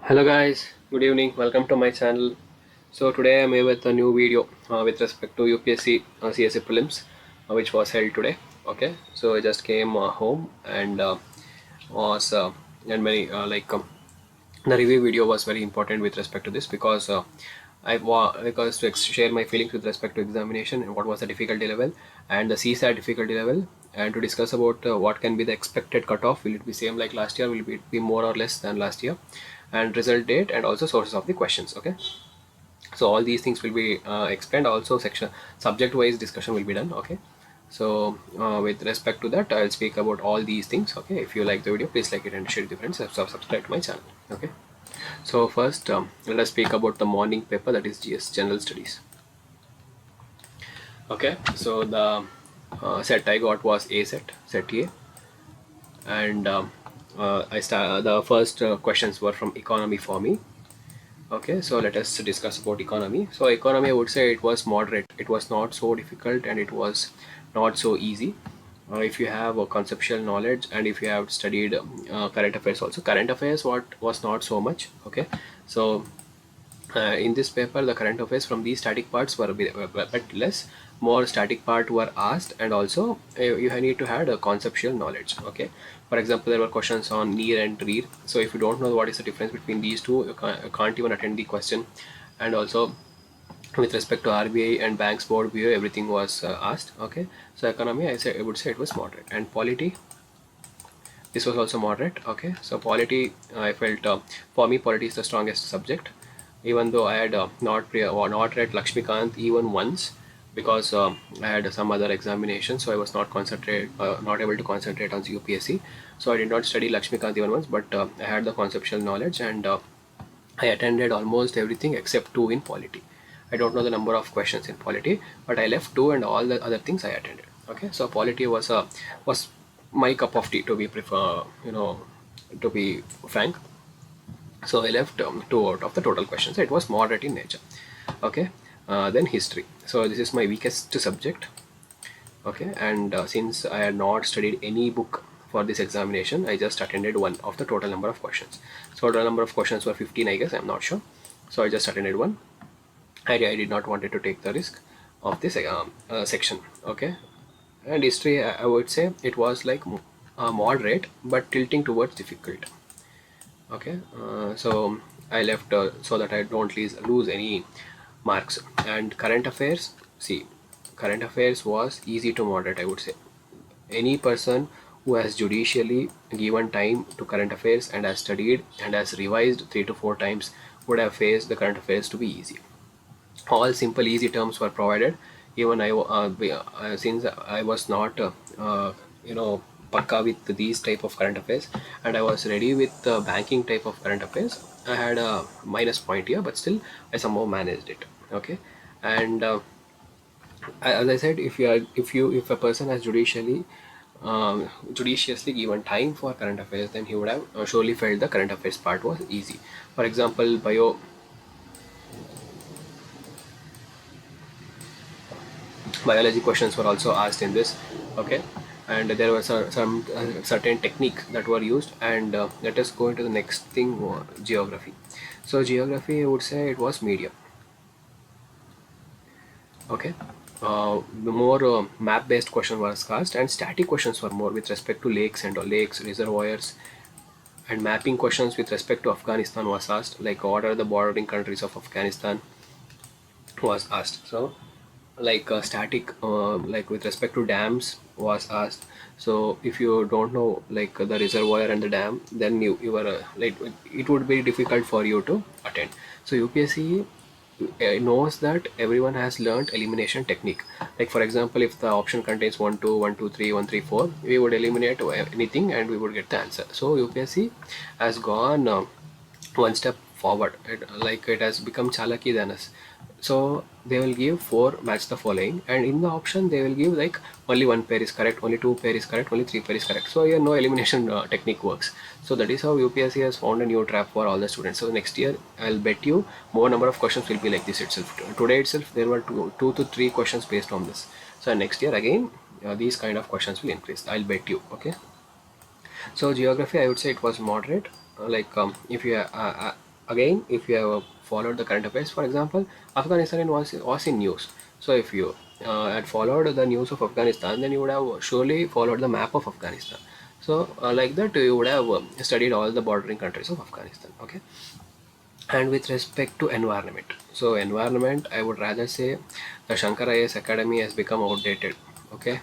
Hello guys, good evening. Welcome to my channel. So today I'm here with a new video with respect to UPSC CSA prelims, which was held today. Okay, so I just came home and was and many the review video was very important with respect to this because because to share my feelings with respect to examination and what was the difficulty level and the CSAT difficulty level, and to discuss about what can be the expected cutoff. Will it be same like last year? Will it be more or less than last year? And result date and also sources of the questions. Okay, so all these things will be explained. Also section subject wise discussion will be done. Okay, so with respect to that I'll speak about all these things. Okay, if you like the video, please like it and share it with your friends. Subscribe to my channel. Okay, so first let us speak about the morning paper, that is GS General Studies. Okay, so the set I got was set A, and the first questions were from economy for me. Okay, so let us discuss about economy. So economy, I would say it was moderate. It was not so difficult and it was not so easy. If you have a conceptual knowledge and if you have studied current affairs also. Current affairs what was not so much. Okay, so in this paper the current affairs from these static parts were a bit less. More static part were asked, and also you need to have a conceptual knowledge. Okay, for example, there were questions on near and rear. So if you don't know what is the difference between these two, you can't even attend the question. And also with respect to RBI and banks board view, everything was asked. Okay, so economy, I would say it was moderate. And polity, this was also moderate. Okay, so polity, I felt for me polity is the strongest subject, even though I had not read Lakshmikant even once, because I had some other examination, so I was not able to concentrate on UPSC. So I did not study Lakshmikant even once, but I had the conceptual knowledge, and I attended almost everything except two in polity. I don't know the number of questions in polity, but I left two, and all the other things I attended. Okay, so polity was my cup of tea, to be to be frank. So I left two out of the total questions. It was moderate in nature. Okay, then history. So this is my weakest subject. Okay, and since I had not studied any book for this examination, I just attended one of the total number of questions. So total number of questions were 15, I guess. I'm not sure. So I just attended one. I did not wanted to take the risk of this section. Okay, and history, I would say it was like moderate but tilting towards difficult. Okay, so I left so that I don't lose any marks. And current affairs, see, current affairs was easy to moderate, I would say. Any person who has judicially given time to current affairs and has studied and has revised 3 to 4 times would have faced the current affairs to be easy. All simple easy terms were provided. Even since I was not pakka with these type of current affairs, and I was ready with the banking type of current affairs, I had a minus point here, but still I somehow managed it. Okay, and as I said, if a person has judiciously given time for current affairs, then he would have surely felt the current affairs part was easy. For example, biology questions were also asked in this. Okay, and there was some certain technique that were used. And let us go into the next thing, geography. So geography, I would say it was medium. Okay, the more map based question was asked, and static questions were more with respect to lakes and lakes, reservoirs, and mapping questions with respect to Afghanistan was asked, like what are the bordering countries of Afghanistan was asked. So like static like with respect to dams was asked. So if you don't know like the reservoir and the dam, then you are like it would be difficult for you to attend. So UPSC knows that everyone has learned elimination technique. Like for example, if the option contains 1 2 1 2 3 1 3 4, we would eliminate anything and we would get the answer. So UPSC has gone one step forward. It has become chalaki than us. So they will give 4 match the following, and in the option they will give like only 1 pair is correct, only 2 pair is correct, only 3 pair is correct. So here no elimination technique works. So that is how UPSC has found a new trap for all the students. So next year I'll bet you more number of questions will be like this itself. Today itself there were 2 to 3 questions based on this. So next year again these kind of questions will increase, I'll bet you. Okay, so geography, I would say it was moderate. If you again, if you have followed the current affairs, for example, Afghanistan was in news. So if you had followed the news of Afghanistan, then you would have surely followed the map of Afghanistan. So like that, you would have studied all the bordering countries of Afghanistan. Okay. And with respect to environment, so environment, I would rather say the Shankar IAS Academy has become outdated. Okay,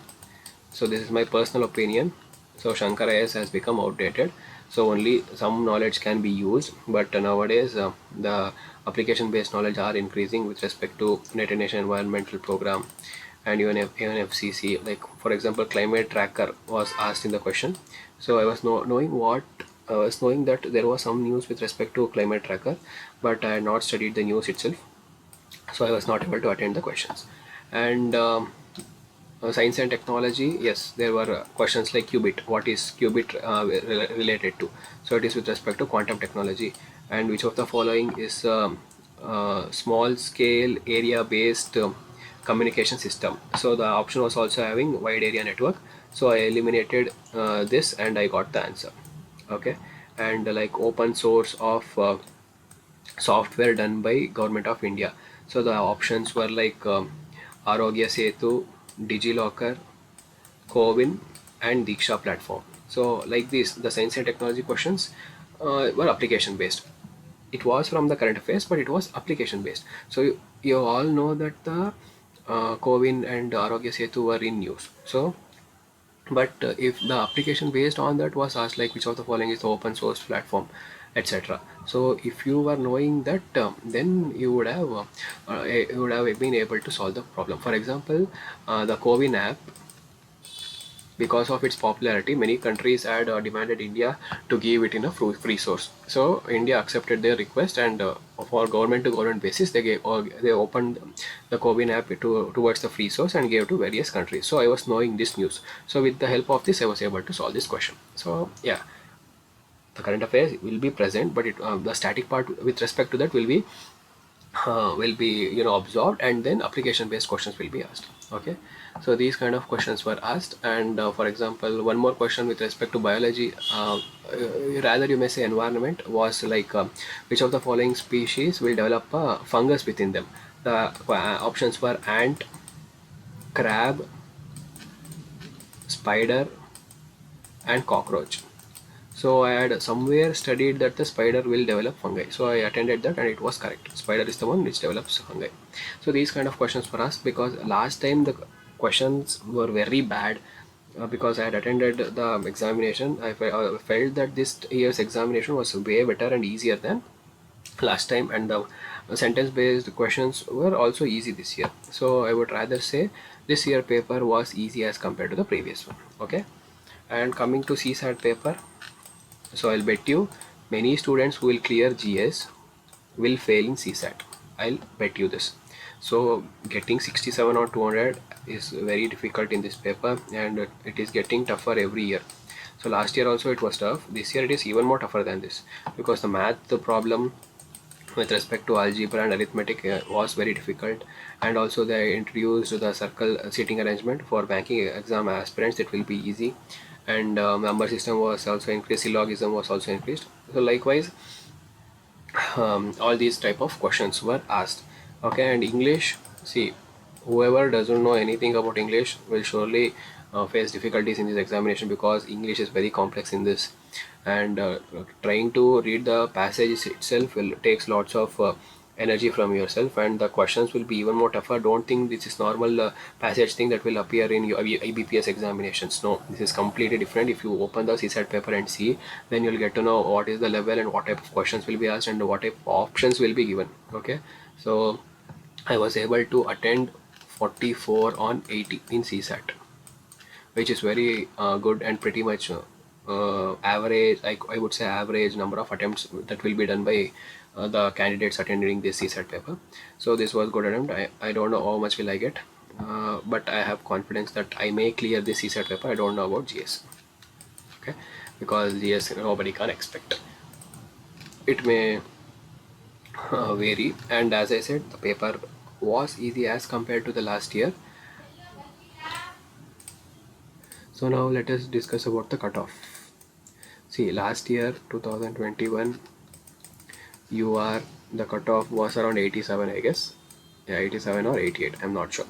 so this is my personal opinion. So Shankar IAS has become outdated, so only some knowledge can be used, but nowadays the application based knowledge are increasing with respect to United Nations environmental program, and even FCC. Like for example, climate tracker was asked in the question. So I was knowing that there was some news with respect to climate tracker, but I had not studied the news itself, so I was not able to attend the questions. And science and technology, yes, there were questions like qubit. What is qubit related to? So it is with respect to quantum technology. And which of the following is small scale area based communication system? So the option was also having wide area network, so I eliminated this and I got the answer. Okay. And like open source of software done by Government of India. So the options were like Arogya Setu, DigiLocker, Cowin, and Diksha platform. So like this, the science and technology questions were application based. It was from the current affairs, but it was application based. So you all know that the Cowin and Arogya Setu were in news. So but if the application based on that was asked like which of the following is the open source platform, etc. So if you were knowing that, then you would have been able to solve the problem. For example, the Cowin app, because of its popularity, many countries had demanded India to give it in a free source. So India accepted their request, and for government to government basis, they opened the Cowin app towards the free source and gave to various countries. So I was knowing this news. So with the help of this, I was able to solve this question. So yeah, the current affairs will be present, but the static part with respect to that will be absorbed, and then application based questions will be asked. Okay, so these kind of questions were asked. And for example, one more question with respect to biology, rather you may say environment, was like which of the following species will develop a fungus within them? The options were ant, crab, spider, and cockroach. So I had somewhere studied that the spider will develop fungi. So I attended that and it was correct. Spider is the one which develops fungi. So these kind of questions were asked because last time the questions were very bad. Because I had attended the examination, I felt that this year's examination was way better and easier than last time, and the sentence based questions were also easy this year. So I would rather say this year paper was easy as compared to the previous one. Okay, and coming to CSAT paper, so I'll bet you many students who will clear GS will fail in CSAT. I'll bet you this. So getting 67 or 200 is very difficult in this paper, and it is getting tougher every year. So last year also it was tough. This year it is even more tougher than this, because the math problem with respect to algebra and arithmetic was very difficult, and also they introduced the circle seating arrangement for banking exam aspirants. It will be easy, and number system was also increased, syllogism was also increased. So likewise, all these type of questions were asked. Okay, and English, see, whoever doesn't know anything about English will surely face difficulties in this examination, because English is very complex in this, and trying to read the passage itself will takes lots of energy from yourself, and the questions will be even more tougher. Don't think this is normal passage thing that will appear in your IBPS examinations. No, this is completely different. If you open the CSAT paper and see, then you'll get to know what is the level and what type of questions will be asked and what type of options will be given. Okay, so I was able to attend 44 on 80 in CSAT, which is very good and pretty much average. I would say average number of attempts that will be done by the candidates attending this CSAT paper. So this was good attempt. I don't know how much will I get, but I have confidence that I may clear this CSAT paper. I don't know about GS. Okay, because GS nobody can expect. It may vary, and as I said, the paper was easy as compared to the last year. So now let us discuss about the cutoff. See, last year 2021, the cutoff was around 87, I guess. Yeah, 87 or 88, I'm not sure.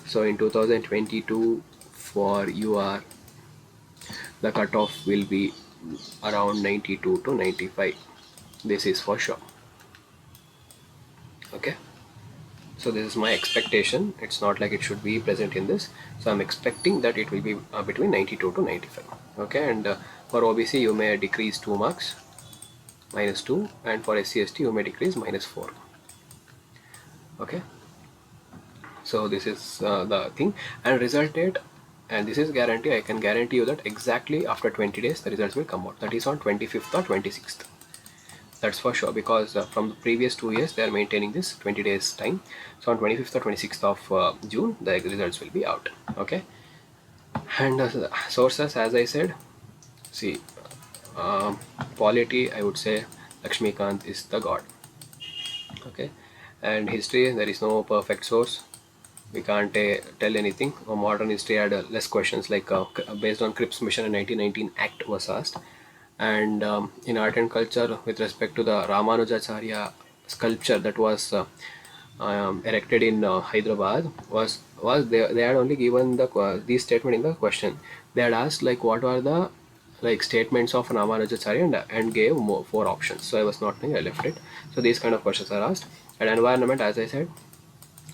So in 2022 for the cutoff will be around 92 to 95. This is for sure. Okay, so this is my expectation. It's not like it should be present in this, so I'm expecting that it will be between 92 to 95. Okay, and for OBC you may decrease 2 marks, -2, and for SC/ST you may decrease -4. Okay, so this is the thing. And result date, and this is guarantee, I can guarantee you that exactly after 20 days the results will come out. That is on 25th or 26th. That's for sure, because from the previous 2 years they are maintaining this 20 days time. So on 25th or 26th of June the results will be out. Okay, and sources, as I said, see, polity, I would say Lakshmikant is the god. Okay, and history, there is no perfect source. We can't tell anything. Modern history had less questions, like based on Cripps mission in 1919 Act was asked. And in art and culture, with respect to the Ramanujacharya sculpture that was erected in Hyderabad, was they had only given these statement in the question. They had asked like what were the like statements of Ramanujacharya, and gave 4 options. So I was not knowing, I left it. So these kind of questions are asked. And environment, as I said,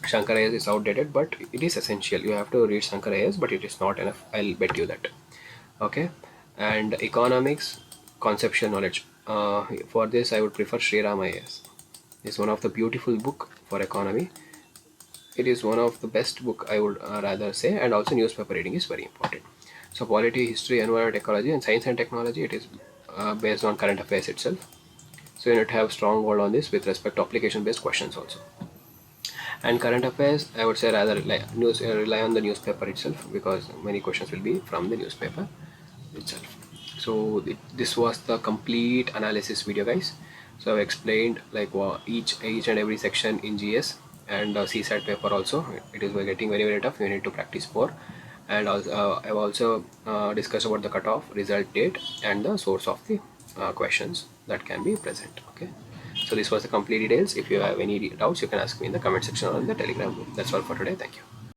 Shankar IIS is outdated, but it is essential. You have to read Shankar IIS, but it is not enough. I'll bet you that. Okay, and economics, conceptual knowledge. For this, I would prefer Sri Ram IIS. It's one of the beautiful book for economy. It is one of the best book, I would rather say, and also newspaper reading is very important. So polity, history, environment, ecology, and science and technology, it is based on current affairs itself. So you need to have strong hold on this with respect to application based questions also. And current affairs, I would say rather rely on the newspaper itself, because many questions will be from the newspaper itself. So this was the complete analysis video, guys. So I've explained like each and every section in GS, and CSAT paper also. It is getting very tough. You need to practice more. And also, I've also discussed about the cutoff, result date, and the source of the questions that can be present. Okay, so this was the complete details. If you have any doubts, you can ask me in the comment section or in the Telegram group. That's all for today. Thank you.